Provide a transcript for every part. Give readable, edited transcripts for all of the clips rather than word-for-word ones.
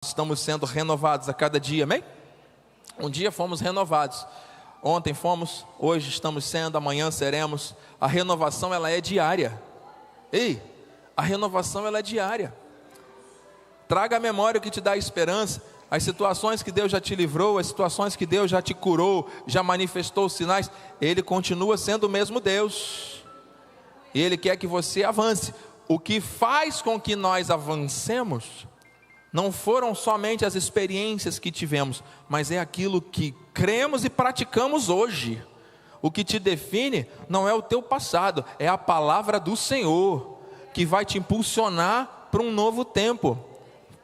Estamos sendo renovados a cada dia, amém? Um dia fomos renovados, ontem fomos, hoje estamos sendo, amanhã seremos. A renovação ela é diária. Ei, a renovação ela é diária. Traga à memória o que te dá esperança, as situações que Deus já te livrou, as situações que Deus já te curou, já manifestou os sinais. Ele continua sendo o mesmo Deus, e Ele quer que você avance. O que faz com que nós avancemos não foram somente as experiências que tivemos, mas é aquilo que cremos e praticamos hoje. O que te define não é o teu passado, é a palavra do Senhor, que vai te impulsionar para um novo tempo,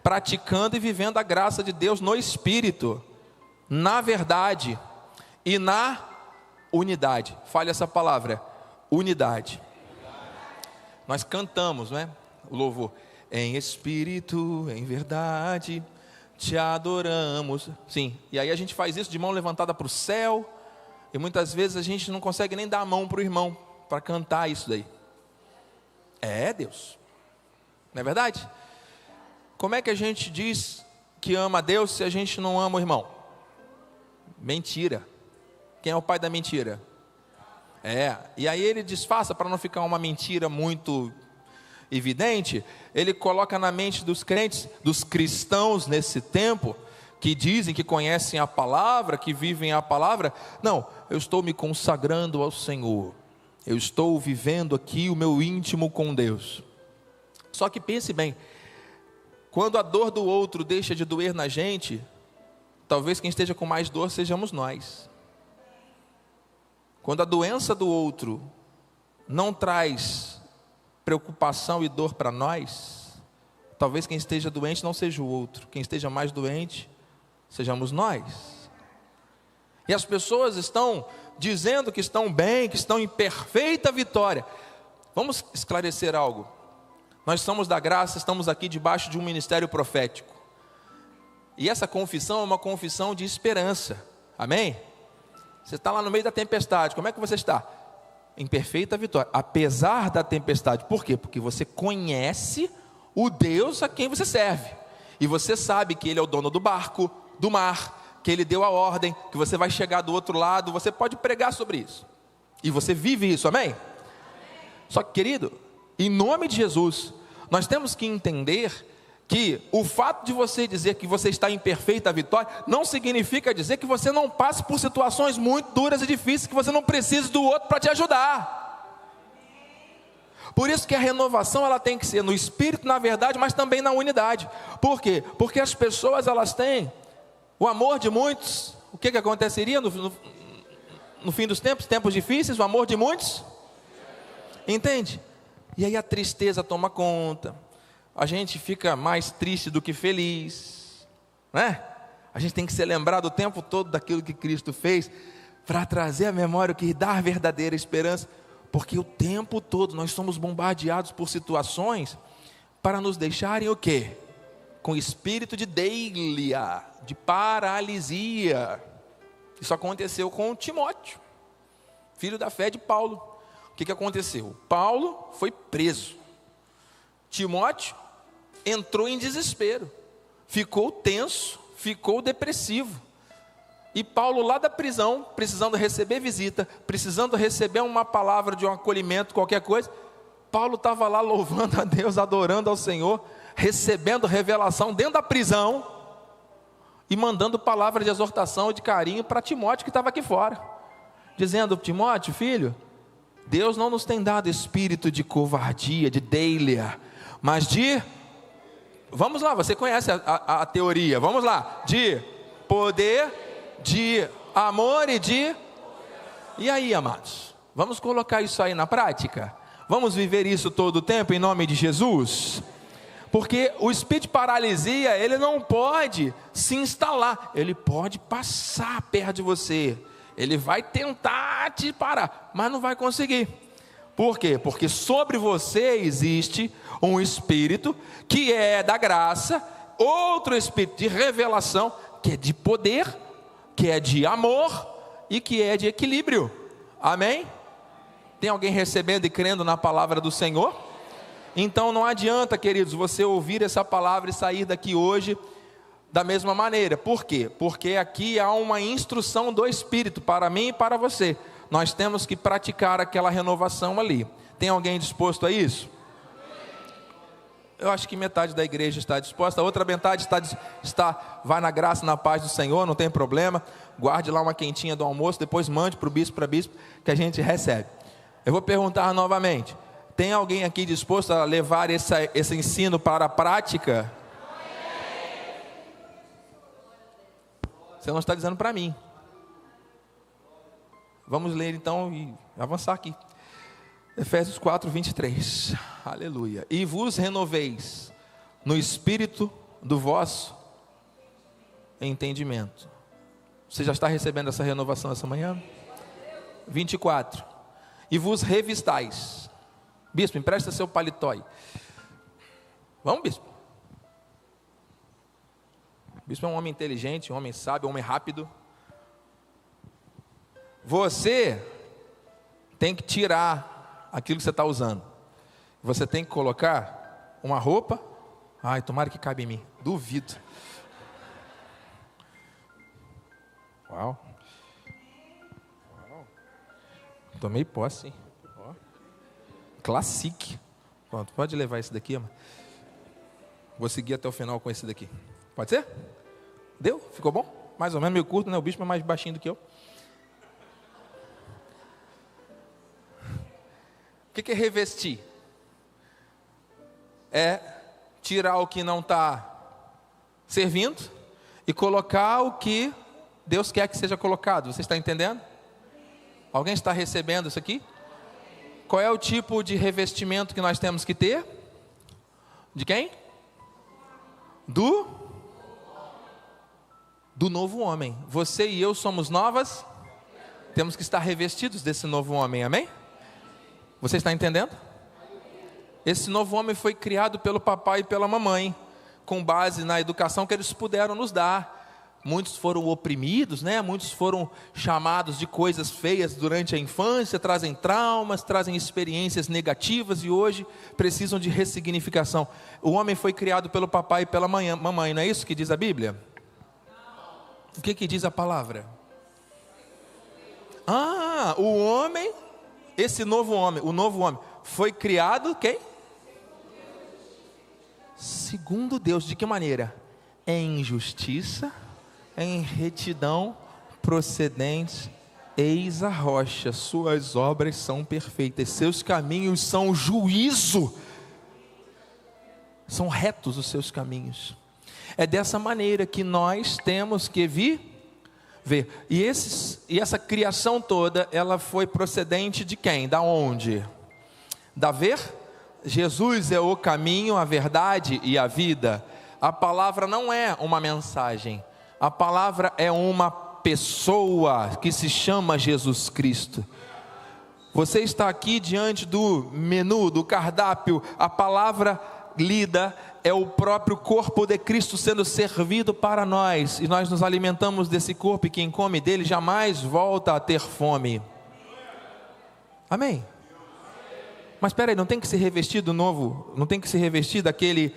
praticando e vivendo a graça de Deus no Espírito, na verdade e na unidade. Fale essa palavra, unidade. Nós cantamos, não é? O louvor. Em espírito, em verdade, te adoramos. Sim, e aí a gente faz isso de mão levantada para o céu, e muitas vezes a gente não consegue nem dar a mão para o irmão, para cantar isso daí. É Deus, não é verdade? Como é que a gente diz que ama a Deus se a gente não ama o irmão? Mentira. Quem é o pai da mentira? E aí ele disfarça para não ficar uma mentira muito evidente, ele coloca na mente dos crentes, dos cristãos nesse tempo, que dizem que conhecem a palavra, que vivem a palavra. Não, eu estou me consagrando ao Senhor, eu estou vivendo aqui o meu íntimo com Deus. Só que pense bem, quando a dor do outro deixa de doer na gente, talvez quem esteja com mais dor sejamos nós. Quando a doença do outro não traz preocupação e dor para nós, talvez quem esteja doente não seja o outro, quem esteja mais doente sejamos nós. E as pessoas estão dizendo que estão bem, que estão em perfeita vitória. Vamos esclarecer algo. Nós somos da graça, estamos aqui debaixo de um ministério profético, e essa confissão é uma confissão de esperança, amém? Você está lá no meio da tempestade, como é que você está? Em perfeita vitória, apesar da tempestade. Por quê? Porque você conhece o Deus a quem você serve, e você sabe que Ele é o dono do barco, do mar, que Ele deu a ordem, que você vai chegar do outro lado. Você pode pregar sobre isso, e você vive isso, amém? Só que, querido, em nome de Jesus, nós temos que entender que o fato de você dizer que você está em perfeita vitória, não significa dizer que você não passe por situações muito duras e difíceis, que você não precise do outro para te ajudar. Por isso que a renovação ela tem que ser no Espírito, na verdade, mas também na unidade. Por quê? Porque as pessoas elas têm o amor de muitos. O que aconteceria no fim dos tempos, tempos difíceis? O amor de muitos, entende? E aí a tristeza toma conta. A gente fica mais triste do que feliz, né? A gente tem que se lembrar do tempo todo daquilo que Cristo fez, para trazer à memória o que dá a verdadeira esperança, porque o tempo todo nós somos bombardeados por situações para nos deixarem o quê? Com espírito de deilia, de paralisia. Isso aconteceu com Timóteo, filho da fé de Paulo. O que aconteceu? Paulo foi preso, Timóteo entrou em desespero, ficou tenso, ficou depressivo. E Paulo lá da prisão, precisando receber visita, precisando receber uma palavra de um acolhimento, qualquer coisa, Paulo estava lá louvando a Deus, adorando ao Senhor, recebendo revelação dentro da prisão, e mandando palavra de exortação e de carinho para Timóteo que estava aqui fora, dizendo: Timóteo, filho, Deus não nos tem dado espírito de covardia, de deilia, mas de... Vamos lá, você conhece a teoria, vamos lá, de poder, de amor e de... E aí, amados, vamos colocar isso aí na prática? Vamos viver isso todo o tempo em nome de Jesus? Porque o espírito de paralisia, ele não pode se instalar, ele pode passar perto de você, ele vai tentar te parar, mas não vai conseguir. Por quê? Porque sobre você existe um espírito que é da graça, outro espírito de revelação, que é de poder, que é de amor e que é de equilíbrio. Amém? Tem alguém recebendo e crendo na palavra do Senhor? Então não adianta, queridos, você ouvir essa palavra e sair daqui hoje da mesma maneira. Por quê? Porque aqui há uma instrução do Espírito para mim e para você. Nós temos que praticar aquela renovação ali. Tem alguém disposto a isso? Eu acho que metade da igreja está disposta, a outra metade vai na graça e na paz do Senhor, não tem problema. Guarde lá uma quentinha do almoço, depois mande para o bispo, para bispo, que a gente recebe. Eu vou perguntar novamente: tem alguém aqui disposto a levar esse ensino para a prática? Você não está dizendo para mim. Vamos ler então e avançar aqui. Efésios 4, 23. Aleluia. E vos renoveis no espírito do vosso entendimento. Você já está recebendo essa renovação essa manhã? 24. E vos revistais. Bispo, empresta seu paletó aí. Vamos, bispo. O bispo é um homem inteligente, um homem sábio, um homem rápido. Você tem que tirar aquilo que você está usando. Você tem que colocar uma roupa. Ai, tomara que caiba em mim. Duvido. Uau. Tomei posse, hein? Ó. Classique. Pronto, pode levar esse daqui, mano. Vou seguir até o final com esse daqui. Pode ser? Deu? Ficou bom? Mais ou menos meio curto, né? O bicho é mais baixinho do que eu. O que é revestir? É tirar o que não está servindo e colocar o que Deus quer que seja colocado. Você está entendendo? Alguém está recebendo isso aqui? Qual é o tipo de revestimento que nós temos que ter? De quem? Do novo homem. Você e eu somos novas. Temos que estar revestidos desse novo homem, amém? Você está entendendo? Esse novo homem foi criado pelo papai e pela mamãe, com base na educação que eles puderam nos dar. Muitos foram oprimidos, né? Muitos foram chamados de coisas feias durante a infância, trazem traumas, trazem experiências negativas e hoje precisam de ressignificação. O homem foi criado pelo papai e pela mamãe, não é isso que diz a Bíblia? O que diz a palavra? O homem... Esse novo homem, o novo homem, foi criado, quem? Segundo Deus, de que maneira? Em justiça, em retidão, procedentes, eis a rocha, suas obras são perfeitas, seus caminhos são juízo, são retos os seus caminhos. É dessa maneira que nós temos que ver. E essa criação toda, ela foi procedente de quem? Da onde? Da ver? Jesus é o caminho, a verdade e a vida. A palavra não é uma mensagem. A palavra é uma pessoa que se chama Jesus Cristo. Você está aqui diante do menu, do cardápio. A palavra lida é o próprio corpo de Cristo sendo servido para nós, e nós nos alimentamos desse corpo, e quem come dele jamais volta a ter fome. Amém? Mas espera aí, não tem que se revestir do novo, não tem que se revestir daquele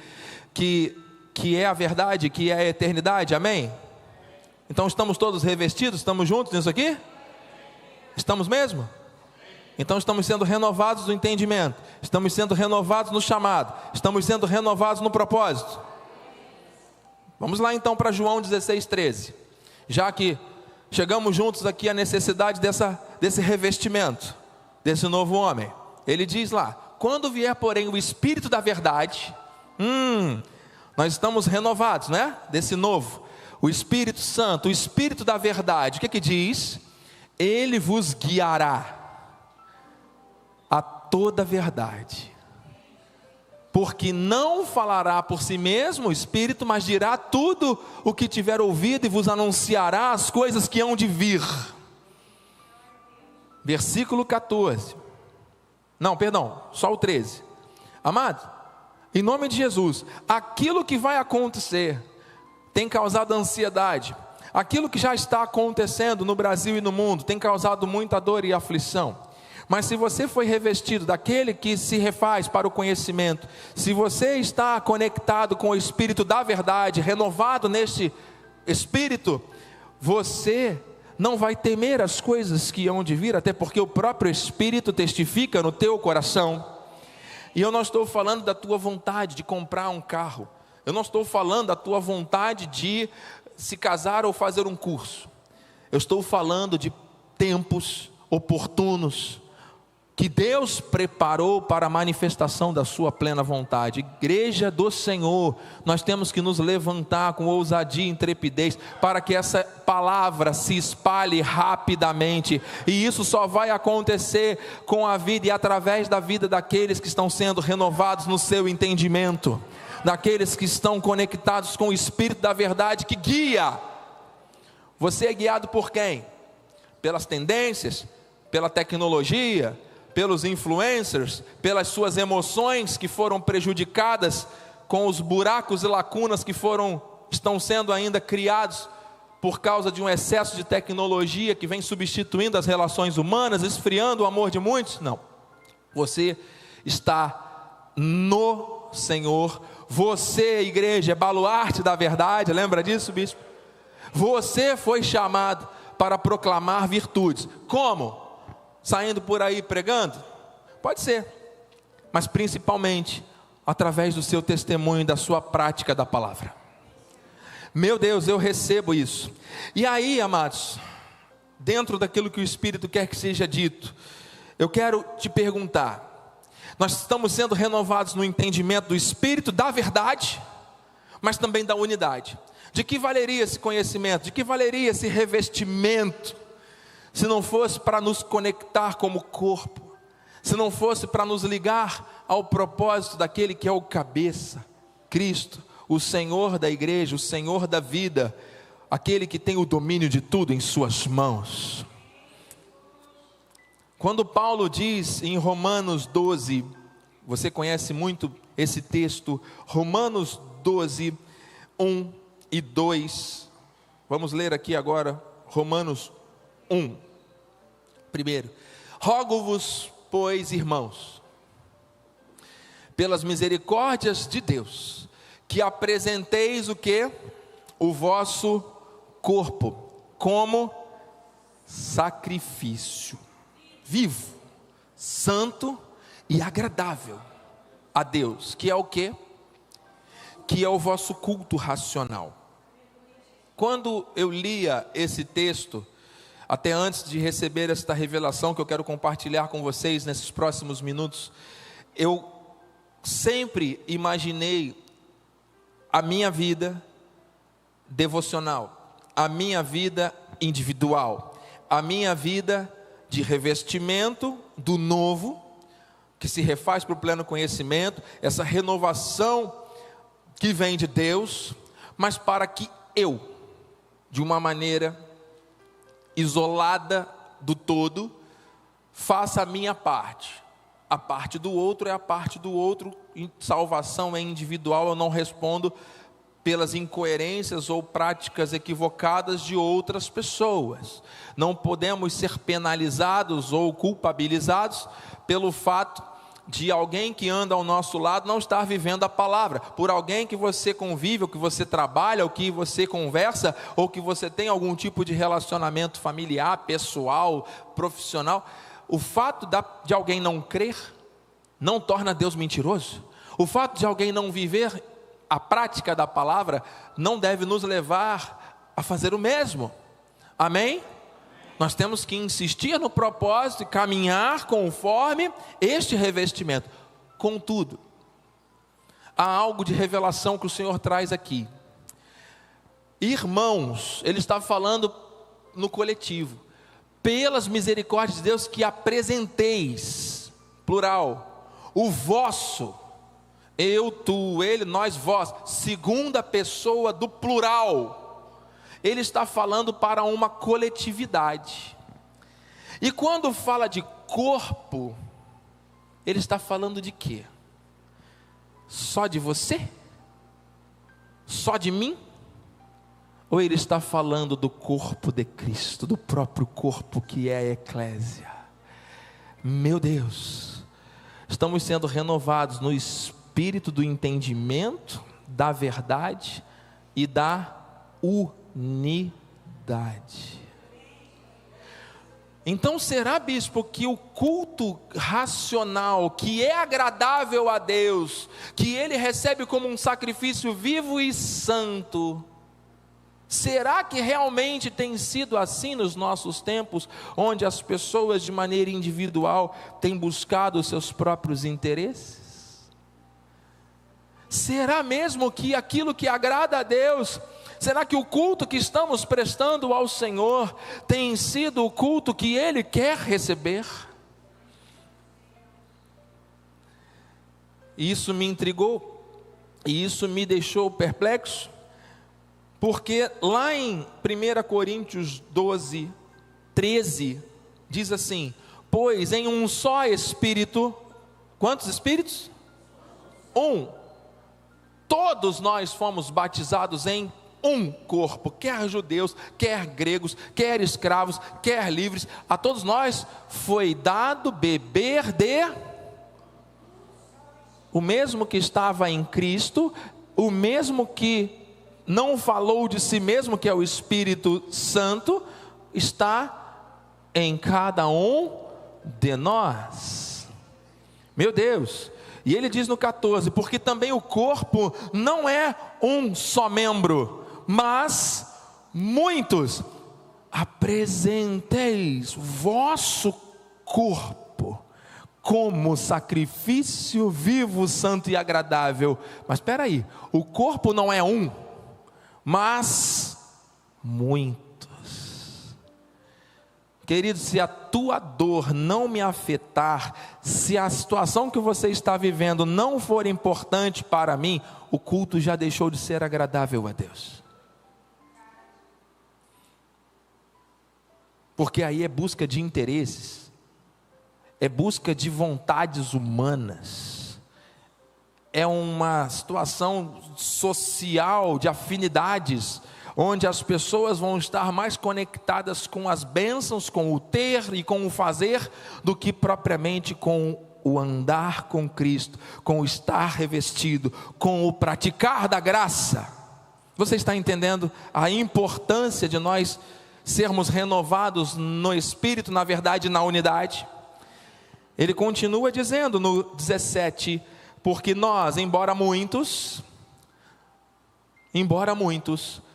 que é a verdade, que é a eternidade, amém? Então estamos todos revestidos, estamos juntos nisso aqui? Estamos mesmo? Então estamos sendo renovados no entendimento, estamos sendo renovados no chamado, estamos sendo renovados no propósito. Vamos lá então para João 16:13. Já que chegamos juntos aqui à necessidade desse revestimento, desse novo homem. Ele diz lá: quando vier porém o Espírito da verdade, nós estamos renovados, né? Desse novo, o Espírito Santo, o Espírito da verdade, o que diz? Ele vos guiará a toda a verdade, porque não falará por si mesmo o Espírito, mas dirá tudo o que tiver ouvido e vos anunciará as coisas que hão de vir. Versículo 14, não, perdão, só o 13. Amado, em nome de Jesus, aquilo que vai acontecer tem causado ansiedade, aquilo que já está acontecendo no Brasil e no mundo tem causado muita dor e aflição. Mas se você foi revestido daquele que se refaz para o conhecimento, se você está conectado com o Espírito da verdade, renovado neste Espírito, você não vai temer as coisas que hão de vir, até porque o próprio Espírito testifica no teu coração. E eu não estou falando da tua vontade de comprar um carro, eu não estou falando da tua vontade de se casar ou fazer um curso, eu estou falando de tempos oportunos, que Deus preparou para a manifestação da sua plena vontade. Igreja do Senhor, nós temos que nos levantar com ousadia e intrepidez, para que essa palavra se espalhe rapidamente, e isso só vai acontecer com a vida e através da vida daqueles que estão sendo renovados no seu entendimento, daqueles que estão conectados com o Espírito da verdade que guia. Você é guiado por quem? Pelas tendências, pela tecnologia, pelos influencers, pelas suas emoções que foram prejudicadas com os buracos e lacunas que estão sendo ainda criados por causa de um excesso de tecnologia que vem substituindo as relações humanas, esfriando o amor de muitos? Não. Você está no Senhor. Você, igreja, é baluarte da verdade. Lembra disso, bispo? Você foi chamado para proclamar virtudes. Como? Saindo por aí pregando? Pode ser, mas principalmente através do seu testemunho e da sua prática da palavra. Meu Deus, eu recebo isso. E aí, amados, dentro daquilo que o Espírito quer que seja dito, eu quero te perguntar: nós estamos sendo renovados no entendimento do Espírito, da verdade, mas também da unidade. De que valeria esse conhecimento? De que valeria esse revestimento, se não fosse para nos conectar como corpo, se não fosse para nos ligar ao propósito daquele que é o cabeça, Cristo, o Senhor da igreja, o Senhor da vida, aquele que tem o domínio de tudo em suas mãos. Quando Paulo diz em Romanos 12, você conhece muito esse texto, Romanos 12, 1 e 2, vamos ler aqui agora, Romanos 1. Primeiro, rogo-vos, pois, irmãos, pelas misericórdias de Deus, que apresenteis o quê? O vosso corpo como sacrifício vivo, santo e agradável a Deus, que é o quê? Que é o vosso culto racional. Quando eu lia esse texto, até antes de receber esta revelação que eu quero compartilhar com vocês nesses próximos minutos, eu sempre imaginei a minha vida devocional, a minha vida individual, a minha vida de revestimento do novo, que se refaz para o pleno conhecimento, essa renovação que vem de Deus, mas para que eu, de uma maneira isolada do todo, faça a minha parte. A parte do outro é a parte do outro. Salvação é individual. Eu não respondo pelas incoerências ou práticas equivocadas de outras pessoas. Não podemos ser penalizados ou culpabilizados pelo fato de alguém que anda ao nosso lado não estar vivendo a palavra, por alguém que você convive, ou que você trabalha, ou que você conversa, ou que você tem algum tipo de relacionamento familiar, pessoal, profissional. O fato de alguém não crer não torna Deus mentiroso. O fato de alguém não viver a prática da palavra não deve nos levar a fazer o mesmo. Amém? Nós temos que insistir no propósito e caminhar conforme este revestimento. Contudo, há algo de revelação que o Senhor traz aqui. Irmãos, Ele está falando no coletivo. Pelas misericórdias de Deus que apresenteis, plural, o vosso, eu, tu, ele, nós, vós, segunda pessoa do plural. Ele está falando para uma coletividade. E quando fala de corpo, ele está falando de quê? Só de você? Só de mim? Ou ele está falando do corpo de Cristo, do próprio corpo que é a eclésia? Meu Deus, estamos sendo renovados no espírito do entendimento, da verdade e da unidade. Então será, bispo, que o culto racional, que é agradável a Deus, que Ele recebe como um sacrifício vivo e santo, será que realmente tem sido assim nos nossos tempos, onde as pessoas de maneira individual têm buscado os seus próprios interesses? Será mesmo que aquilo que agrada a Deus, será que o culto que estamos prestando ao Senhor tem sido o culto que Ele quer receber? Isso me intrigou, e isso me deixou perplexo, porque lá em 1 Coríntios 12, 13, diz assim: pois em um só Espírito, quantos Espíritos? Todos nós fomos batizados em um corpo, quer judeus, quer gregos, quer escravos, quer livres, a todos nós foi dado beber o mesmo que estava em Cristo, o mesmo que não falou de si mesmo, que é o Espírito Santo, está em cada um de nós. Meu Deus! E ele diz no 14: porque também o corpo não é um só membro, mas muitos. Apresenteis o vosso corpo como sacrifício vivo, santo e agradável. Mas espera aí, o corpo não é um, mas muitos. Querido, se a tua dor não me afetar, se a situação que você está vivendo não for importante para mim, o culto já deixou de ser agradável a Deus. Porque aí é busca de interesses, é busca de vontades humanas, é uma situação social de afinidades, onde as pessoas vão estar mais conectadas com as bênçãos, com o ter e com o fazer, do que propriamente com o andar com Cristo, com o estar revestido, com o praticar da graça. Você está entendendo a importância de nós sermos renovados no Espírito, na verdade e na unidade? Ele continua dizendo no 17, porque nós, embora muitos,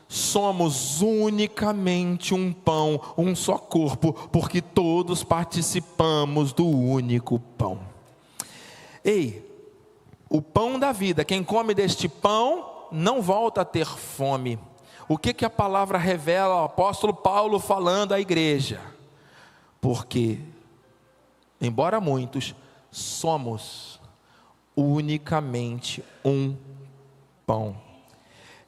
somos unicamente um pão, um só corpo, porque todos participamos do único pão. Ei, o pão da vida, quem come deste pão não volta a ter fome. O que a palavra revela? O apóstolo Paulo falando à igreja: porque, embora muitos, somos unicamente um pão.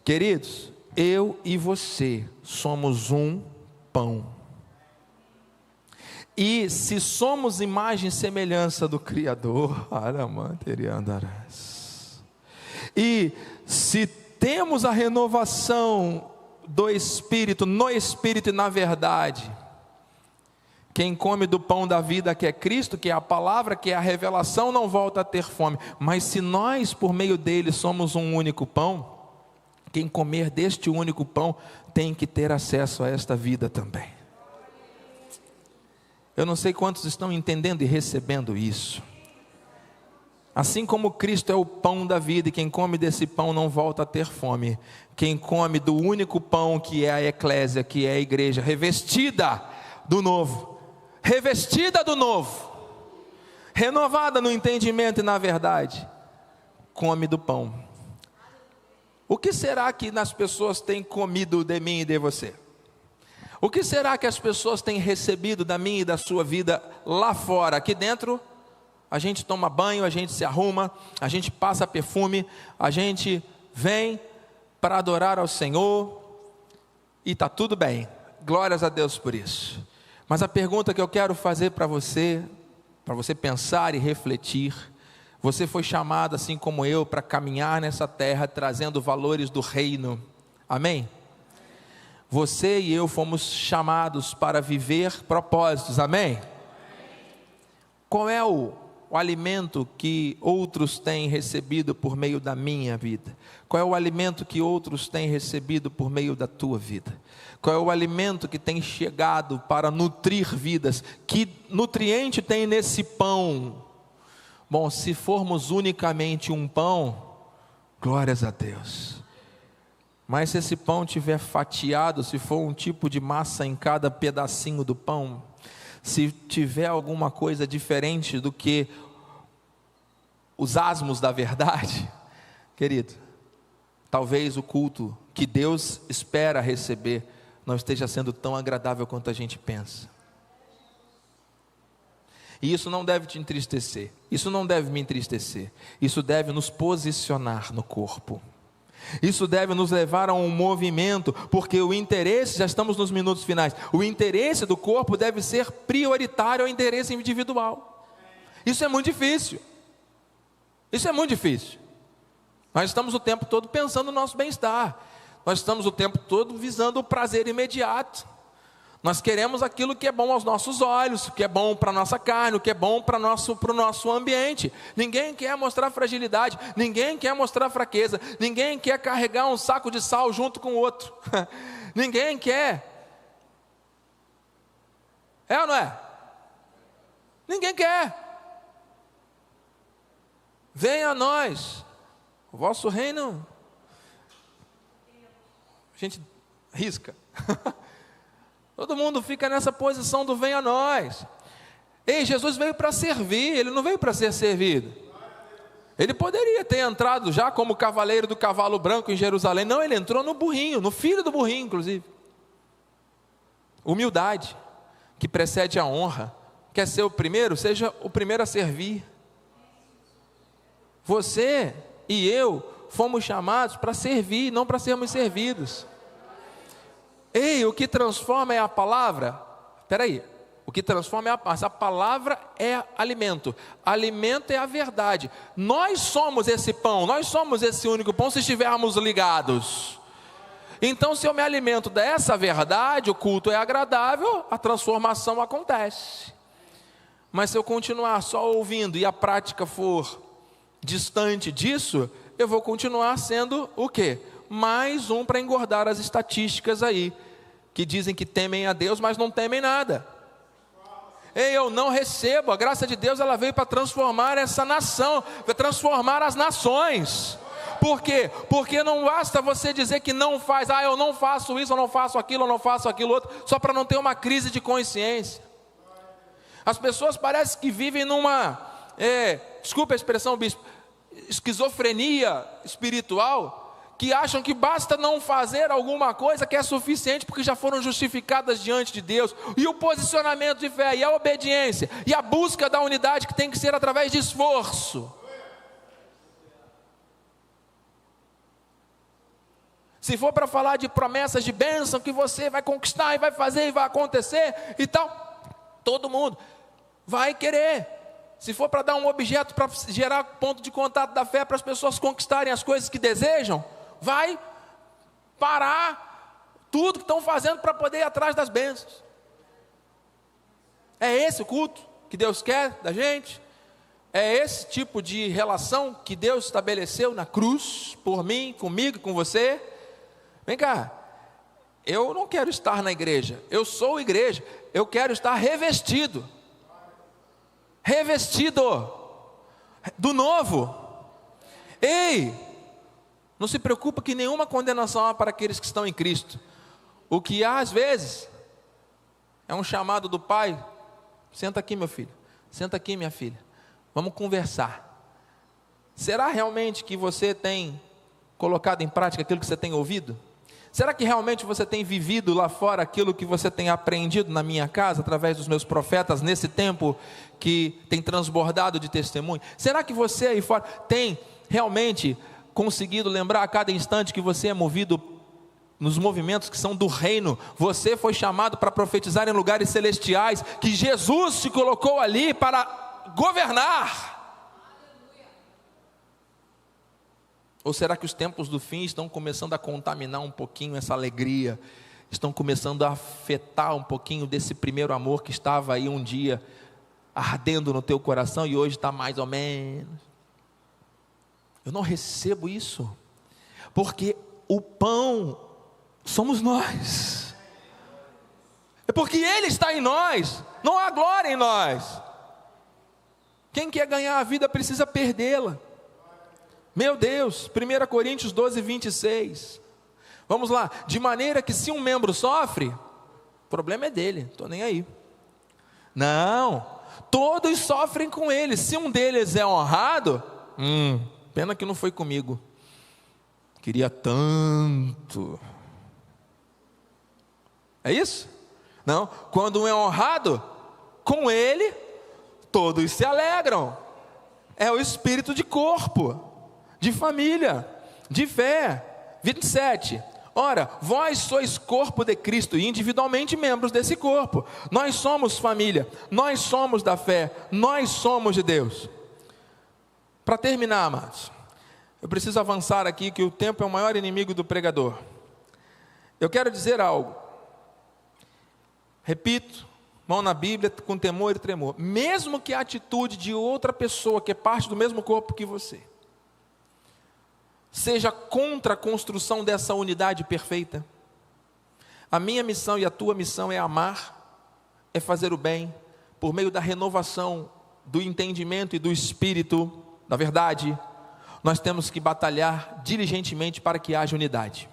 Queridos, eu e você somos um pão. E se somos imagem e semelhança do Criador, e se temos a renovação do Espírito, no Espírito e na verdade, quem come do pão da vida, que é Cristo, que é a palavra, que é a revelação, não volta a ter fome. Mas se nós, por meio dele, somos um único pão, quem comer deste único pão tem que ter acesso a esta vida também. Eu não sei quantos estão entendendo e recebendo isso. Assim como Cristo é o pão da vida, e quem come desse pão não volta a ter fome, quem come do único pão, que é a eclésia, que é a igreja, revestida do novo, renovada no entendimento e na verdade, come do pão. O que será que as pessoas têm comido de mim e de você? O que será que as pessoas têm recebido da minha e da sua vida lá fora? Aqui dentro, a gente toma banho, a gente se arruma, a gente passa perfume, a gente vem para adorar ao Senhor, e está tudo bem, glórias a Deus por isso. Mas a pergunta que eu quero fazer para você pensar e refletir: você foi chamado, assim como eu, para caminhar nessa terra, trazendo valores do reino, amém? Você e eu fomos chamados para viver propósitos, amém? Qual é o alimento que outros têm recebido por meio da minha vida? Qual é o alimento que outros têm recebido por meio da tua vida? Qual é o alimento que tem chegado para nutrir vidas? Que nutriente tem nesse pão? Bom, se formos unicamente um pão, glórias a Deus. Mas se esse pão tiver fatiado, se for um tipo de massa em cada pedacinho do pão, se tiver alguma coisa diferente do que os asmos da verdade, querido, talvez o culto que Deus espera receber não esteja sendo tão agradável quanto a gente pensa. E isso não deve te entristecer, isso não deve me entristecer, isso deve nos posicionar no corpo. Isso deve nos levar a um movimento, porque o interesse, já estamos nos minutos finais, o interesse do corpo deve ser prioritário ao interesse individual. Isso é muito difícil. Isso é muito difícil. Nós estamos o tempo todo pensando no nosso bem-estar. Nós estamos o tempo todo visando o prazer imediato. Nós queremos aquilo que é bom aos nossos olhos, o que é bom para a nossa carne, o que é bom para o nosso ambiente. Ninguém quer mostrar fragilidade, ninguém quer mostrar fraqueza, ninguém quer carregar um saco de sal junto com o outro. Ninguém quer. É ou não é? Ninguém quer. Venha a nós, o vosso reino. A gente risca. Todo mundo fica nessa posição do venha a nós. Ei, Jesus veio para servir, Ele não veio para ser servido. Ele poderia ter entrado já como cavaleiro do cavalo branco em Jerusalém. Não, Ele entrou no burrinho, no filho do burrinho inclusive. Humildade, que precede a honra. Quer ser o primeiro? Seja o primeiro a servir. Você e eu fomos chamados para servir, não para sermos servidos. Ei, o que transforma é a palavra? Espera aí, o que transforma é a palavra é alimento. Alimento é a verdade. Nós somos esse pão, nós somos esse único pão se estivermos ligados. Então, se eu me alimento dessa verdade, o culto é agradável, a transformação acontece. Mas se eu continuar só ouvindo e a prática for distante disso, eu vou continuar sendo o quê? Mais um para engordar as estatísticas aí, que dizem que temem a Deus, mas não temem nada. Ei, eu não recebo, a graça de Deus ela veio para transformar essa nação, para transformar as nações. Por quê? Porque não basta você dizer que não faz, eu não faço isso, eu não faço aquilo, eu não faço aquilo outro, só para não ter uma crise de consciência. As pessoas parecem que vivem numa, desculpa a expressão, bispo, esquizofrenia espiritual, que acham que basta não fazer alguma coisa que é suficiente porque já foram justificadas diante de Deus. E o posicionamento de fé, e a obediência, e a busca da unidade que tem que ser através de esforço. Se for para falar de promessas de bênção que você vai conquistar e vai fazer e vai acontecer e tal, todo mundo vai querer. Se for para dar um objeto para gerar ponto de contato da fé para as pessoas conquistarem as coisas que desejam, vai parar tudo que estão fazendo para poder ir atrás das bênçãos. É esse o culto que Deus quer da gente? É esse tipo de relação que Deus estabeleceu na cruz, por mim, comigo, com você? Vem cá, eu não quero estar na igreja, eu sou igreja, eu quero estar revestido do novo. Ei, não se preocupa que nenhuma condenação há para aqueles que estão em Cristo. O que há às vezes é um chamado do Pai: senta aqui meu filho, senta aqui minha filha, vamos conversar. Será realmente que você tem colocado em prática aquilo que você tem ouvido? Será que realmente você tem vivido lá fora aquilo que você tem aprendido na minha casa, através dos meus profetas, nesse tempo que tem transbordado de testemunho? Será que você aí fora tem realmente conseguido lembrar a cada instante que você é movido nos movimentos que são do reino? Você foi chamado para profetizar em lugares celestiais, que Jesus se colocou ali para governar. Ou será que os tempos do fim estão começando a contaminar um pouquinho essa alegria? Estão começando a afetar um pouquinho desse primeiro amor que estava aí um dia ardendo no teu coração e hoje está mais ou menos. Eu não recebo isso, porque o pão somos nós. É porque Ele está em nós, não há glória em nós. Quem quer ganhar a vida precisa perdê-la. Meu Deus, 1 Coríntios 12, 26. Vamos lá, de maneira que se um membro sofre, o problema é dele, estou nem aí. Não, todos sofrem com ele. Se um deles é honrado, pena que não foi comigo. Queria tanto. É isso? Não, quando um é honrado, com ele, todos se alegram. É o espírito de corpo, de família, de fé. 27. Ora, vós sois corpo de Cristo e individualmente membros desse corpo. Nós somos família, nós somos da fé, nós somos de Deus. Para terminar, amados, eu preciso avançar aqui, que o tempo é o maior inimigo do pregador. Eu quero dizer algo. Repito, mão na Bíblia, com temor e tremor. Mesmo que a atitude de outra pessoa, que é parte do mesmo corpo que você, seja contra a construção dessa unidade perfeita, a minha missão e a tua missão é amar, é fazer o bem, por meio da renovação do entendimento e do espírito, da verdade. Nós temos que batalhar diligentemente para que haja unidade,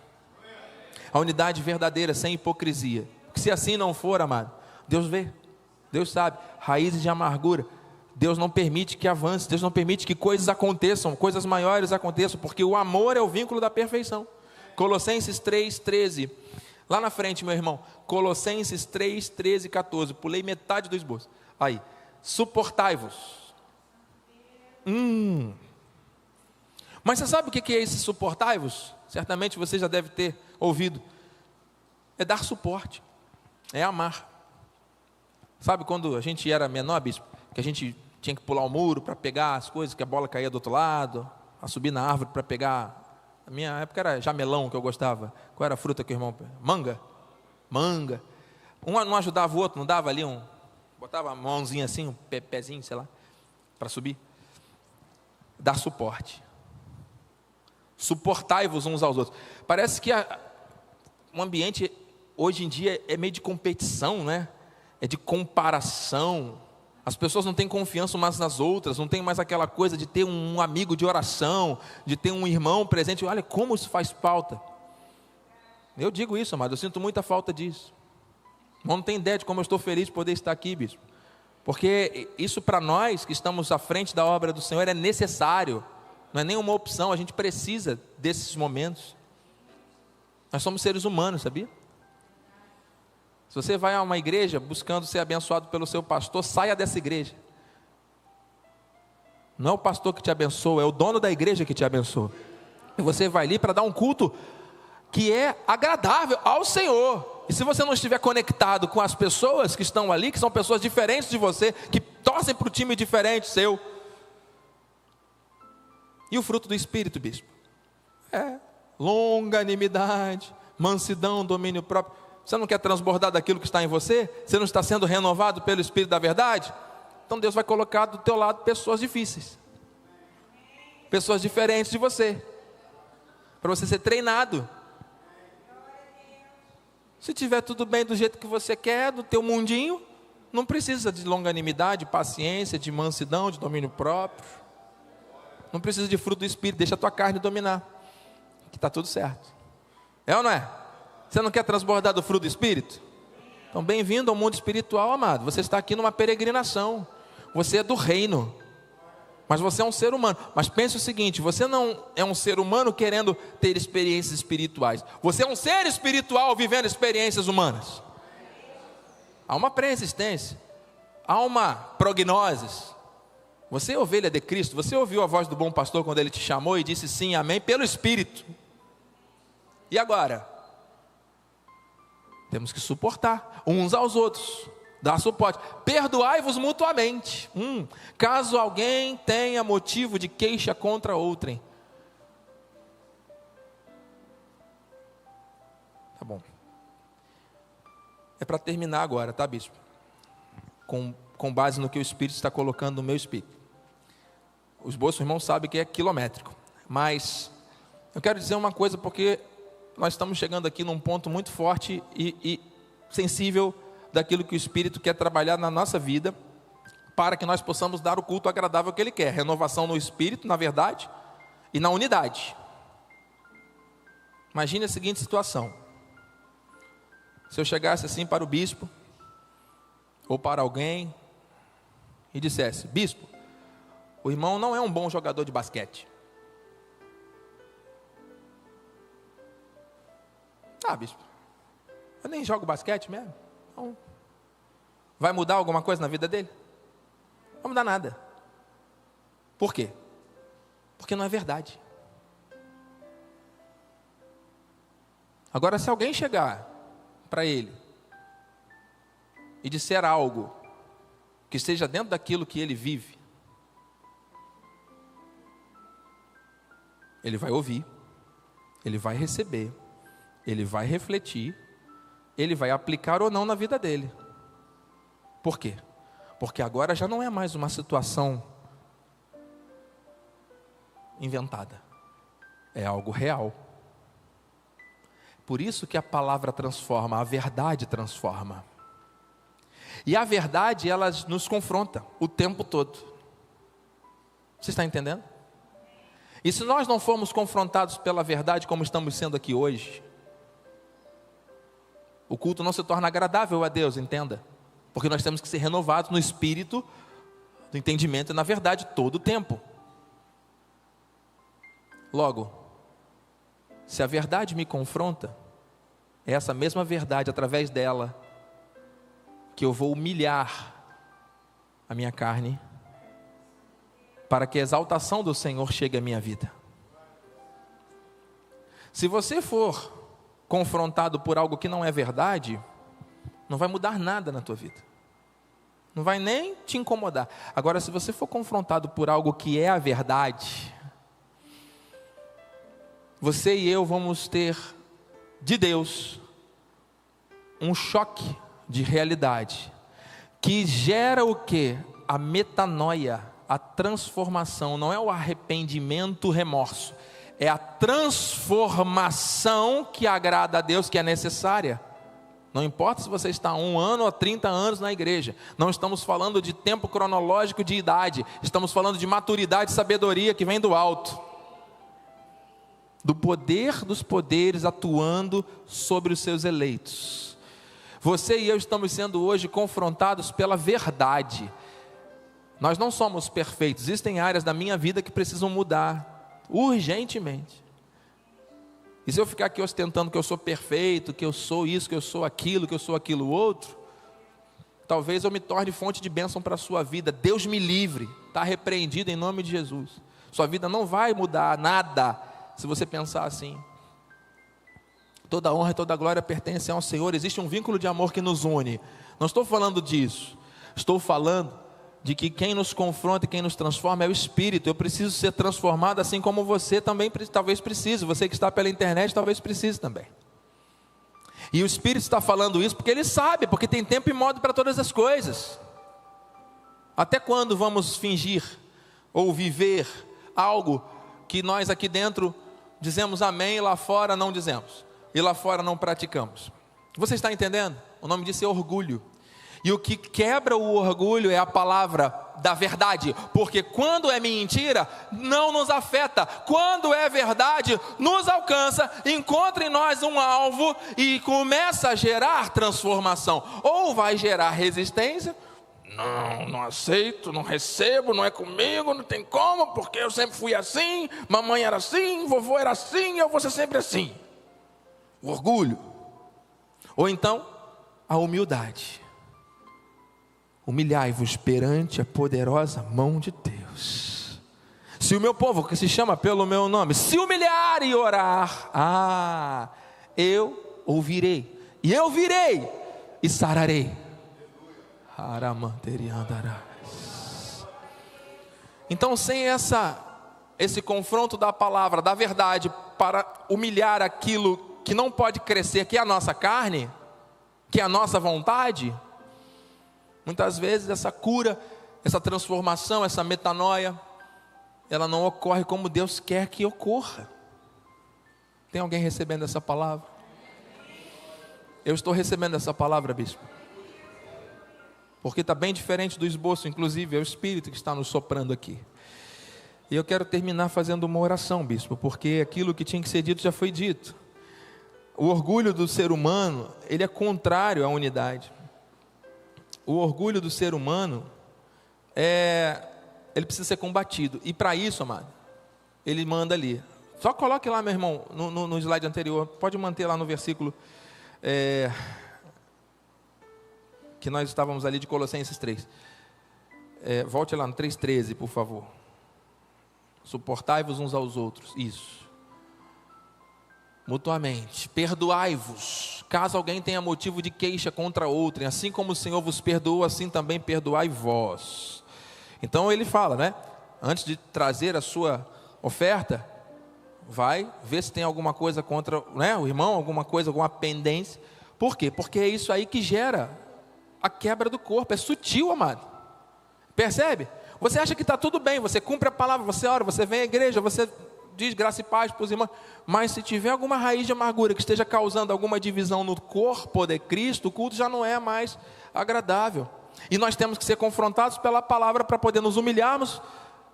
a unidade verdadeira, sem hipocrisia, porque se assim não for, amado, Deus vê, Deus sabe, raízes de amargura, Deus não permite que avance, Deus não permite que coisas aconteçam, coisas maiores aconteçam, porque o amor é o vínculo da perfeição. Colossenses 3:13, lá na frente, meu irmão, Colossenses 3:13 e 14, pulei metade do esboço, aí, suportai-vos. Mas você sabe o que é esse suportai-vos? Certamente você já deve ter ouvido. É dar suporte, é amar. Sabe quando a gente era menor, bispo, que a gente tinha que pular o muro para pegar as coisas, que a bola caía do outro lado, a subir na árvore para pegar. Na minha época era jamelão que eu gostava. Qual era a fruta que o irmão? Manga. Um não ajudava o outro, não dava ali botava a mãozinha assim, um pezinho, sei lá, para subir. Dar suporte. Suportai-vos uns aos outros. Parece que o ambiente hoje em dia é meio de competição, né? É de comparação. As pessoas não têm confiança umas nas outras, não tem mais aquela coisa de ter um amigo de oração, de ter um irmão presente. Olha como isso faz falta. Eu digo isso, amado, eu sinto muita falta disso. Não tem ideia de como eu estou feliz de poder estar aqui, bispo. Porque isso para nós que estamos à frente da obra do Senhor é necessário. Não é nenhuma opção, a gente precisa desses momentos. Nós somos seres humanos, sabia? Se você vai a uma igreja buscando ser abençoado pelo seu pastor, saia dessa igreja. Não é o pastor que te abençoa, é o dono da igreja que te abençoa. E você vai ali para dar um culto que é agradável ao Senhor. E se você não estiver conectado com as pessoas que estão ali, que são pessoas diferentes de você, que torcem para o time diferente seu. E o fruto do Espírito, bispo? É longanimidade, mansidão, domínio próprio. Você não quer transbordar daquilo que está em você? Você não está sendo renovado pelo Espírito da verdade? Então Deus vai colocar do teu lado pessoas difíceis, pessoas diferentes de você, para você ser treinado. Se tiver tudo bem do jeito que você quer, do teu mundinho, não precisa de longanimidade, paciência, de mansidão, de domínio próprio. Não precisa de fruto do Espírito, deixa a tua carne dominar, que está tudo certo. É ou não é? Você não quer transbordar do fruto do Espírito? Então, bem-vindo ao mundo espiritual, amado. Você está aqui numa peregrinação. Você é do reino. Mas você é um ser humano. Mas pense o seguinte, você não é um ser humano querendo ter experiências espirituais. Você é um ser espiritual vivendo experiências humanas. Há uma pré-existência. Há uma prognose. Você é ovelha de Cristo. Você ouviu a voz do bom pastor quando ele te chamou e disse sim, amém, pelo Espírito. E agora? Temos que suportar uns aos outros, dar suporte. Perdoai-vos mutuamente, caso alguém tenha motivo de queixa contra outrem. Tá bom. É para terminar agora, tá, bispo? Com com base no que o Espírito está colocando no meu espírito. O esboço, o irmão sabe que é quilométrico, mas eu quero dizer uma coisa, porque nós estamos chegando aqui num ponto muito forte e sensível daquilo que o Espírito quer trabalhar na nossa vida, para que nós possamos dar o culto agradável que Ele quer. Renovação no Espírito, na verdade, e na unidade. Imagine a seguinte situação: se eu chegasse assim para o bispo, ou para alguém, e dissesse: bispo, o irmão não é um bom jogador de basquete. Ah, bispo, eu nem jogo basquete mesmo. Então, vai mudar alguma coisa na vida dele? Não vai mudar nada. Por quê? Porque não é verdade. Agora, se alguém chegar para ele e disser algo que esteja dentro daquilo que ele vive, ele vai ouvir, ele vai receber, ele vai refletir, ele vai aplicar ou não na vida dele. Por quê? Porque agora já não é mais uma situação inventada, é algo real. Por isso que a palavra transforma, a verdade transforma. E a verdade, ela nos confronta o tempo todo. Você está entendendo? E se nós não formos confrontados pela verdade como estamos sendo aqui hoje, o culto não se torna agradável a Deus, entenda. Porque nós temos que ser renovados no espírito, no entendimento e na verdade todo o tempo. Logo, se a verdade me confronta, é essa mesma verdade, através dela, que eu vou humilhar a minha carne, para que a exaltação do Senhor chegue à minha vida. Se você for confrontado por algo que não é verdade, não vai mudar nada na tua vida, não vai nem te incomodar. Agora, se você for confrontado por algo que é a verdade, você e eu vamos ter de Deus um choque de realidade, que gera o quê? A metanoia, a transformação. Não é o arrependimento, o remorso, é a transformação que agrada a Deus, que é necessária. Não importa se você está 1 ano ou 30 anos na igreja, não estamos falando de tempo cronológico de idade, estamos falando de maturidade e sabedoria que vem do alto, do poder dos poderes atuando sobre os seus eleitos. Você e eu estamos sendo hoje confrontados pela verdade. Nós não somos perfeitos, existem áreas da minha vida que precisam mudar, urgentemente. E se eu ficar aqui ostentando que eu sou perfeito, que eu sou isso, que eu sou aquilo outro, talvez eu me torne fonte de bênção para a sua vida. Deus me livre, está repreendido em nome de Jesus. Sua vida não vai mudar nada, se você pensar assim. Toda honra e toda glória pertencem ao Senhor. Existe um vínculo de amor que nos une. Não estou falando disso, estou falando de que quem nos confronta e quem nos transforma é o Espírito. Eu preciso ser transformado assim como você também talvez precise. Você que está pela internet talvez precise também. E o Espírito está falando isso porque Ele sabe, porque tem tempo e modo para todas as coisas. Até quando vamos fingir ou viver algo que nós aqui dentro dizemos amém e lá fora não dizemos, e lá fora não praticamos? Você está entendendo? O nome disso é orgulho. E o que quebra o orgulho é a palavra da verdade, porque quando é mentira, não nos afeta. Quando é verdade, nos alcança, encontra em nós um alvo e começa a gerar transformação. Ou vai gerar resistência, não aceito, não recebo, não é comigo, não tem como, porque eu sempre fui assim, mamãe era assim, vovô era assim, eu vou ser sempre assim. O orgulho. Ou então, a humildade. Humilhai-vos perante a poderosa mão de Deus. Se o meu povo, que se chama pelo meu nome, se humilhar e orar, eu ouvirei, e eu virei e sararei. Então, sem esse confronto da palavra, da verdade, para humilhar aquilo que não pode crescer, que é a nossa carne, que é a nossa vontade, Muitas vezes essa cura, essa transformação, essa metanoia, ela não ocorre como Deus quer que ocorra. Tem alguém recebendo essa palavra? Eu estou recebendo essa palavra, bispo, porque está bem diferente do esboço, inclusive é o Espírito que está nos soprando aqui. E eu quero terminar fazendo uma oração, bispo, porque aquilo que tinha que ser dito já foi dito. O orgulho do ser humano, ele é contrário à unidade. O orgulho do ser humano, ele precisa ser combatido. E para isso, amado, ele manda ali. Só coloque lá, meu irmão, no slide anterior. Pode manter lá no versículo que nós estávamos ali de Colossenses 3. Volte lá no 3,13, por favor. Suportai-vos uns aos outros. Isso. Mutuamente. Perdoai-vos, caso alguém tenha motivo de queixa contra outrem. Assim como o Senhor vos perdoou, assim também perdoai vós. Então ele fala, né? Antes de trazer a sua oferta, vai ver se tem alguma coisa contra, né, o irmão, alguma coisa, alguma pendência. Por quê? Porque é isso aí que gera a quebra do corpo. É sutil, amado. Percebe? Você acha que está tudo bem, você cumpre a palavra, você ora, você vem à igreja, você diz graça e paz para os irmãos, mas se tiver alguma raiz de amargura que esteja causando alguma divisão no corpo de Cristo, o culto já não é mais agradável. E nós temos que ser confrontados pela palavra para poder nos humilharmos,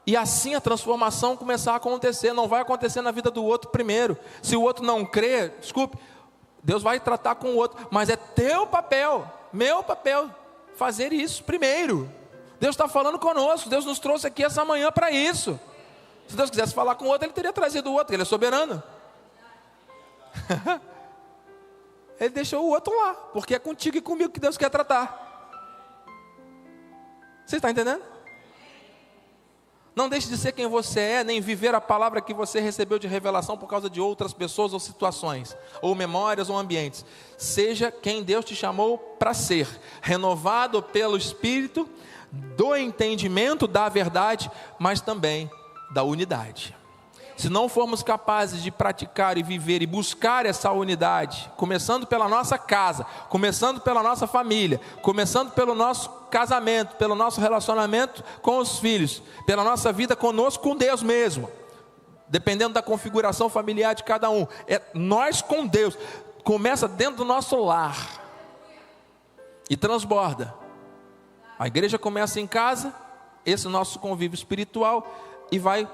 e assim a transformação começar a acontecer. Não vai acontecer na vida do outro primeiro. Se o outro não crê, desculpe, Deus vai tratar com o outro, mas é teu papel, meu papel, fazer isso primeiro. Deus está falando conosco, Deus nos trouxe aqui essa manhã para isso. Se Deus quisesse falar com o outro, Ele teria trazido o outro, Ele é soberano. Ele deixou o outro lá, porque é contigo e comigo que Deus quer tratar. Você está entendendo? Não deixe de ser quem você é, nem viver a palavra que você recebeu de revelação por causa de outras pessoas ou situações, ou memórias ou ambientes. Seja quem Deus te chamou para ser, renovado pelo Espírito, do entendimento da verdade, mas também da unidade. Se não formos capazes de praticar e viver e buscar essa unidade, começando pela nossa casa, começando pela nossa família, começando pelo nosso casamento, pelo nosso relacionamento com os filhos, pela nossa vida conosco, com Deus mesmo, dependendo da configuração familiar de cada um, é nós com Deus, começa dentro do nosso lar e transborda. A igreja começa em casa, esse nosso convívio espiritual, e vai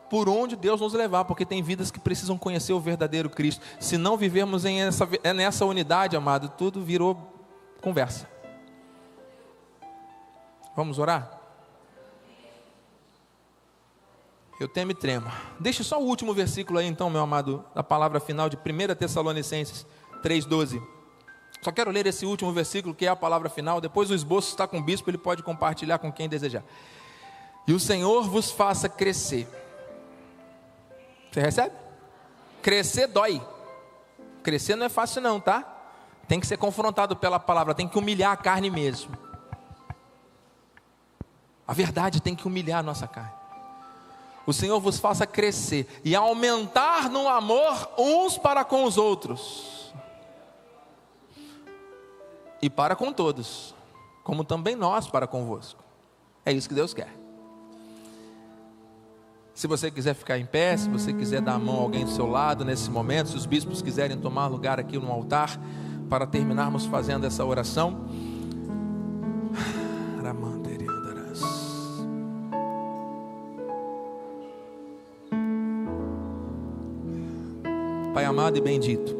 por onde Deus nos levar, porque tem vidas que precisam conhecer o verdadeiro Cristo. Se não vivermos nessa unidade, amado, tudo virou conversa. Vamos orar? Eu temo e tremo. Deixe só o último versículo aí então, meu amado, da palavra final de 1 Tessalonicenses 3,12. Só quero ler esse último versículo, que é a palavra final. Depois o esboço está com o bispo, ele pode compartilhar com quem desejar. E o Senhor vos faça crescer. Você recebe? Crescer dói. Crescer não é fácil não, tá? Tem que ser confrontado pela palavra, tem que humilhar a carne mesmo. A verdade tem que humilhar a nossa carne. O Senhor vos faça crescer e aumentar no amor uns para com os outros. E para com todos, como também nós para convosco. É isso que Deus quer. Se você quiser ficar em pé, se você quiser dar a mão a alguém do seu lado nesse momento, se os bispos quiserem tomar lugar aqui no altar, para terminarmos fazendo essa oração. Pai amado e bendito,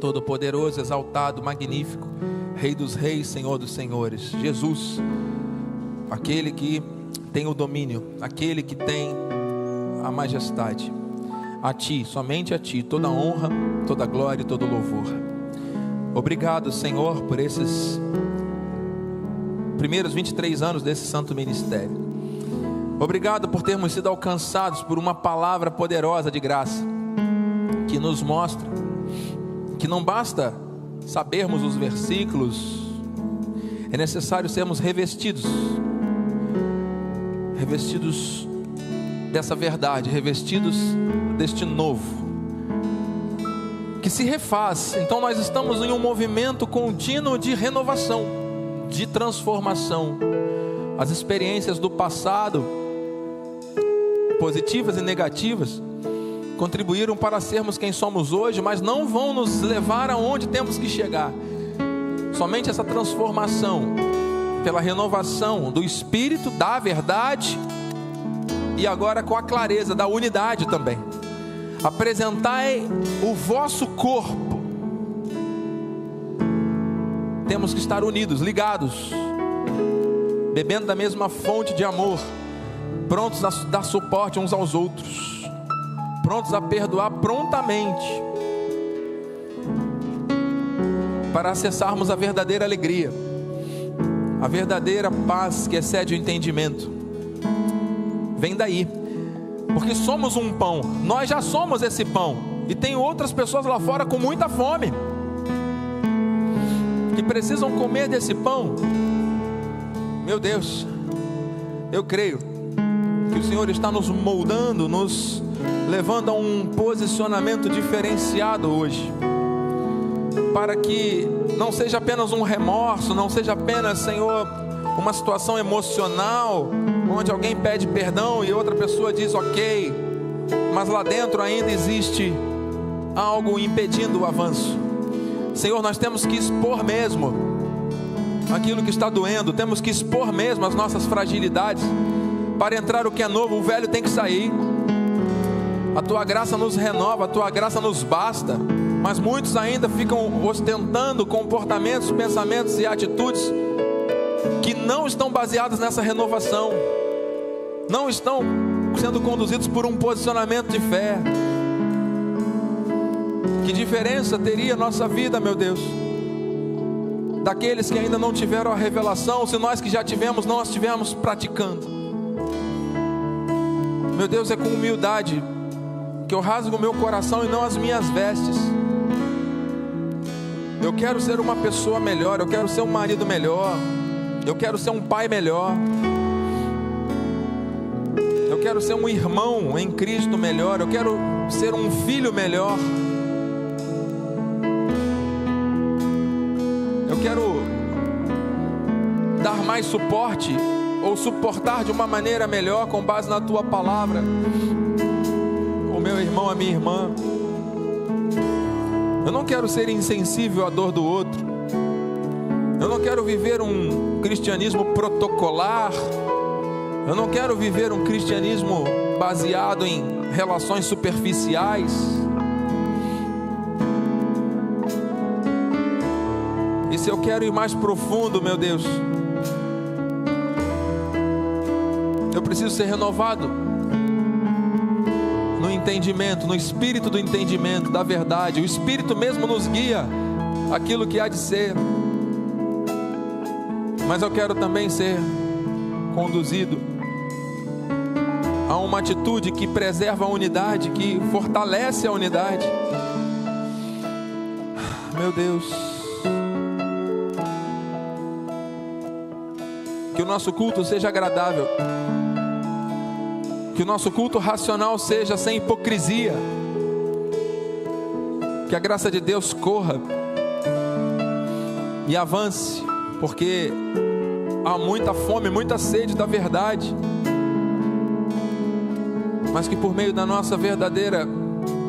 todo-poderoso, exaltado, magnífico, Rei dos reis, Senhor dos senhores, Jesus, aquele que tem o domínio, aquele que tem a majestade, a Ti, somente a Ti, toda honra, toda glória e todo louvor. Obrigado, Senhor, por esses primeiros 23 anos desse santo ministério. Obrigado por termos sido alcançados por uma palavra poderosa de graça, que nos mostra que não basta sabermos os versículos, é necessário sermos revestidos dessa verdade, revestidos deste novo, que se refaz. Então nós estamos em um movimento contínuo de renovação, de transformação. As experiências do passado, positivas e negativas, contribuíram para sermos quem somos hoje, mas não vão nos levar aonde temos que chegar. Somente essa transformação, pela renovação do Espírito, da verdade, e agora com a clareza da unidade também. Apresentai o vosso corpo. Temos que estar unidos, ligados, bebendo da mesma fonte de amor, prontos a dar suporte uns aos outros, prontos a perdoar prontamente, para acessarmos a verdadeira alegria, a verdadeira paz que excede o entendimento. Vem daí, porque somos um pão, nós já somos esse pão, e tem outras pessoas lá fora com muita fome, que precisam comer desse pão. Meu Deus, eu creio que o Senhor está nos moldando, nos levando a um posicionamento diferenciado hoje, para que não seja apenas um remorso, não seja apenas, Senhor, uma situação emocional, onde alguém pede perdão e outra pessoa diz ok, mas lá dentro ainda existe algo impedindo o avanço. Senhor, nós temos que expor mesmo aquilo que está doendo, temos que expor mesmo as nossas fragilidades, para entrar o que é novo. O velho tem que sair. A Tua graça nos renova, a Tua graça nos basta, mas muitos ainda ficam ostentando comportamentos, pensamentos e atitudes que não estão baseados nessa renovação, não estão sendo conduzidos por um posicionamento de fé. Que diferença teria a nossa vida, meu Deus, daqueles que ainda não tiveram a revelação, se nós que já tivemos, não a estivermos praticando. Meu Deus, é com humildade que eu rasgo o meu coração e não as minhas vestes. Eu quero ser uma pessoa melhor, eu quero ser um marido melhor, eu quero ser um pai melhor, eu quero ser um irmão em Cristo melhor, eu quero ser um filho melhor. Eu quero dar mais suporte, ou suportar de uma maneira melhor, com base na Tua palavra, o meu irmão, a minha irmã. Eu não quero ser insensível à dor do outro. Eu não quero viver um cristianismo protocolar. Eu não quero viver um cristianismo baseado em relações superficiais. E se eu quero ir mais profundo, meu Deus, eu preciso ser renovado no entendimento, no espírito do entendimento, da verdade. O Espírito mesmo nos guia aquilo que há de ser. Mas eu quero também ser conduzido a uma atitude que preserva a unidade, que fortalece a unidade. Meu Deus, que o nosso culto seja agradável, que o nosso culto racional seja sem hipocrisia, que a graça de Deus corra e avance, porque há muita fome, muita sede da verdade, mas que por meio da nossa verdadeira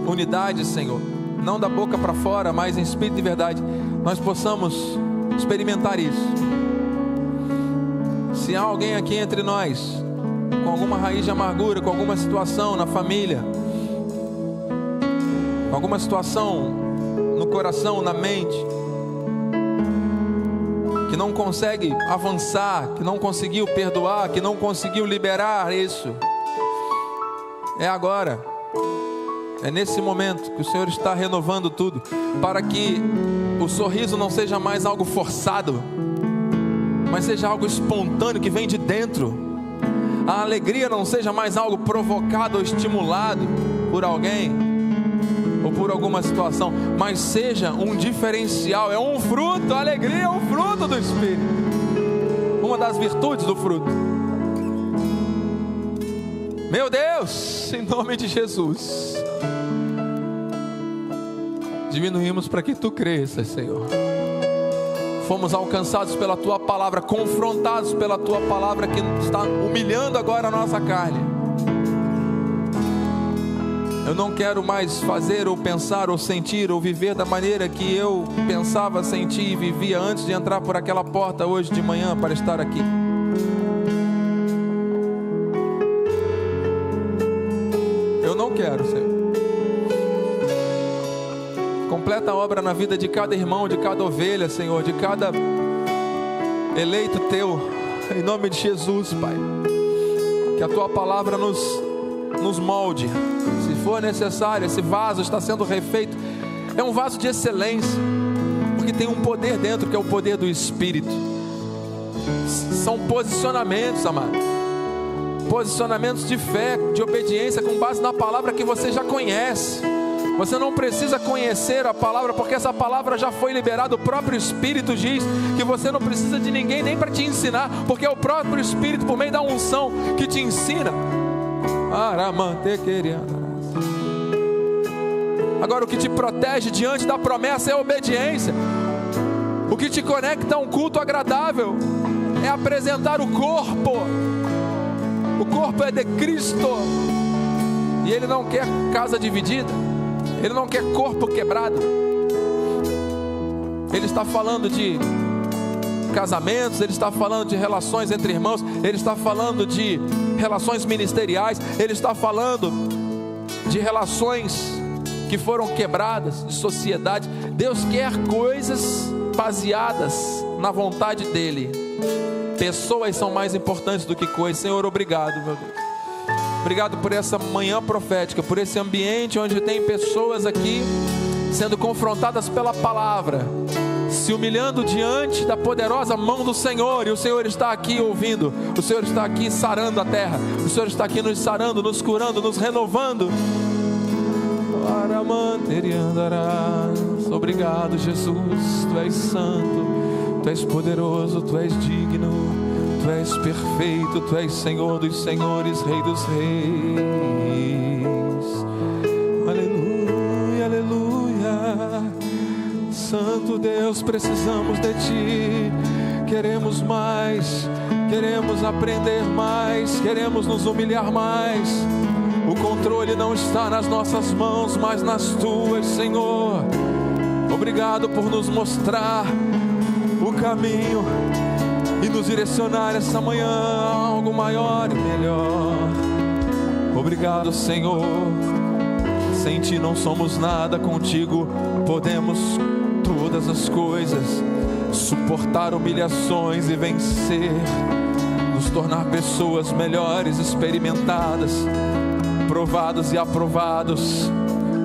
unidade, Senhor, não da boca para fora, mas em espírito e verdade, nós possamos experimentar isso. Se há alguém aqui entre nós com alguma raiz de amargura, com alguma situação na família, com alguma situação no coração, na mente, que não consegue avançar, que não conseguiu perdoar, que não conseguiu liberar isso, é agora, é nesse momento que o Senhor está renovando tudo, para que o sorriso não seja mais algo forçado, mas seja algo espontâneo que vem de dentro. A alegria não seja mais algo provocado ou estimulado por alguém ou por alguma situação, mas seja um diferencial, é um fruto. A alegria é um fruto do Espírito, uma das virtudes do fruto. Meu Deus, em nome de Jesus, diminuímos para que Tu cresças, Senhor. fomos alcançados pela Tua palavra, confrontados pela Tua palavra que está humilhando agora a nossa carne. Eu não quero mais fazer ou pensar ou sentir ou viver da maneira que eu pensava, sentia e vivia antes de entrar por aquela porta hoje de manhã para estar aqui. Eu não quero, Senhor. Completa a obra na vida de cada irmão, de cada ovelha, Senhor, de cada eleito Teu, em nome de Jesus, Pai. Que a Tua palavra nos molde. Se for necessário, esse vaso está sendo refeito. É um vaso de excelência, porque tem um poder dentro, que é o poder do Espírito. São posicionamentos, amado. Posicionamentos de fé, de obediência, com base na palavra que você já conhece. Você não precisa conhecer a palavra, porque essa palavra já foi liberada. O próprio Espírito diz que você não precisa de ninguém nem para te ensinar, porque é o próprio Espírito, por meio da unção, que te ensina. Agora, o que te protege diante da promessa é a obediência. O que te conecta a um culto agradável é apresentar o corpo. O corpo é de Cristo, e Ele não quer casa dividida, Ele não quer corpo quebrado. Ele está falando de casamentos, Ele está falando de relações entre irmãos, Ele está falando de relações ministeriais, Ele está falando de relações que foram quebradas, de sociedade. Deus quer coisas baseadas na vontade dEle. Pessoas são mais importantes do que coisas. Senhor, obrigado, meu Deus. Obrigado por essa manhã profética, por esse ambiente onde tem pessoas aqui sendo confrontadas pela palavra, se humilhando diante da poderosa mão do Senhor. E o Senhor está aqui ouvindo, o Senhor está aqui sarando a terra, o Senhor está aqui nos sarando, nos curando, nos renovando. Obrigado, Jesus. Tu és santo, Tu és poderoso, Tu és digno, Tu és perfeito, Tu és Senhor dos senhores, Rei dos reis. Aleluia, aleluia. Santo Deus, precisamos de Ti. Queremos mais, queremos aprender mais, queremos nos humilhar mais. O controle não está nas nossas mãos, mas nas Tuas, Senhor. Obrigado por nos mostrar o caminho e nos direcionar essa manhã a algo maior e melhor. Obrigado, Senhor. Sem Ti não somos nada, contigo podemos todas as coisas, suportar humilhações e vencer, nos tornar pessoas melhores, experimentadas, provados e aprovados,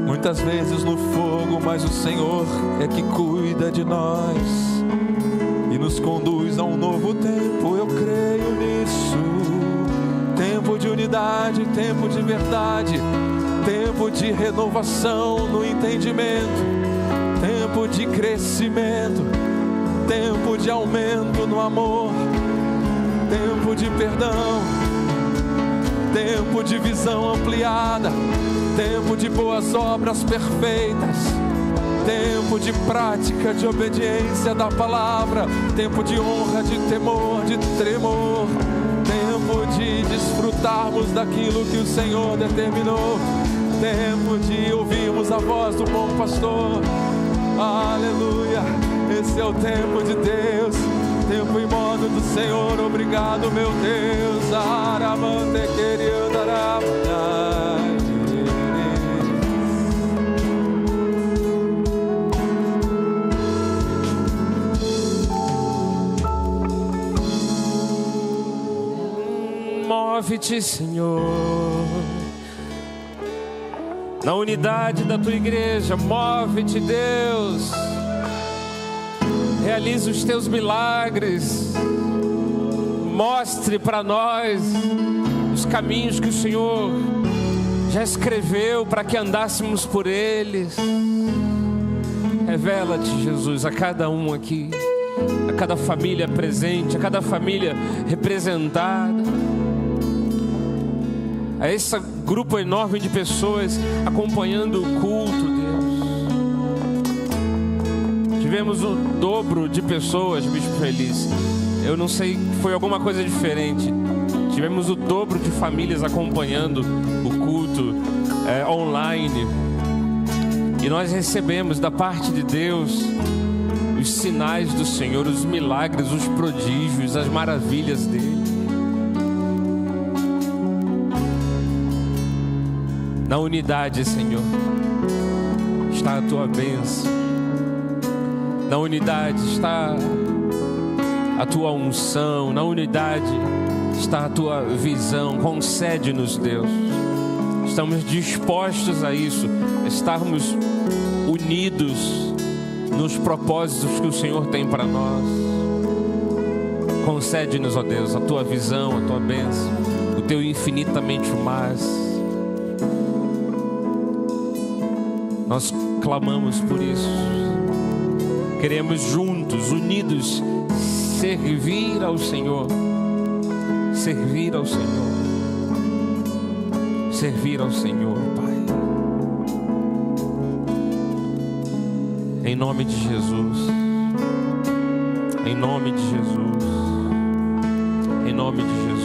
muitas vezes no fogo, mas o Senhor é que cuida de nós e nos conduz a um novo tempo. Eu creio nisso. Tempo de unidade, tempo de verdade, tempo de renovação no entendimento, tempo de crescimento, tempo de aumento no amor, tempo de perdão, tempo de visão ampliada, tempo de boas obras perfeitas, tempo de prática, de obediência da palavra, tempo de honra, de temor, de tremor, tempo de desfrutarmos daquilo que o Senhor determinou, tempo de ouvirmos a voz do bom pastor. Aleluia, esse é o tempo de Deus, tempo e modo do Senhor. Obrigado, meu Deus. Aramante querido aramai. Move-te, Senhor, na unidade da Tua igreja. Move-te, Deus. Realize os Teus milagres. Mostre para nós os caminhos que o Senhor já escreveu para que andássemos por eles. Revela-te, Jesus, a cada um aqui, a cada família presente, a cada família representada, a esse grupo enorme de pessoas acompanhando o culto, Deus. Tivemos o dobro de pessoas, Bispo Feliz. Eu não sei, foi alguma coisa diferente. Tivemos o dobro de famílias acompanhando o culto online. E nós recebemos da parte de Deus os sinais do Senhor, os milagres, os prodígios, as maravilhas dele. Na unidade, Senhor, está a tua bênção. Na unidade está a tua unção. Na unidade está a tua visão. Concede-nos, Deus. Estamos dispostos a isso, estarmos unidos nos propósitos que o Senhor tem para nós. Concede-nos, ó Deus, a tua visão, a tua bênção, o teu infinitamente mais. Nós clamamos por isso. Queremos juntos, unidos, servir ao Senhor. Servir ao Senhor. Servir ao Senhor, Pai. Em nome de Jesus. Em nome de Jesus. Em nome de Jesus.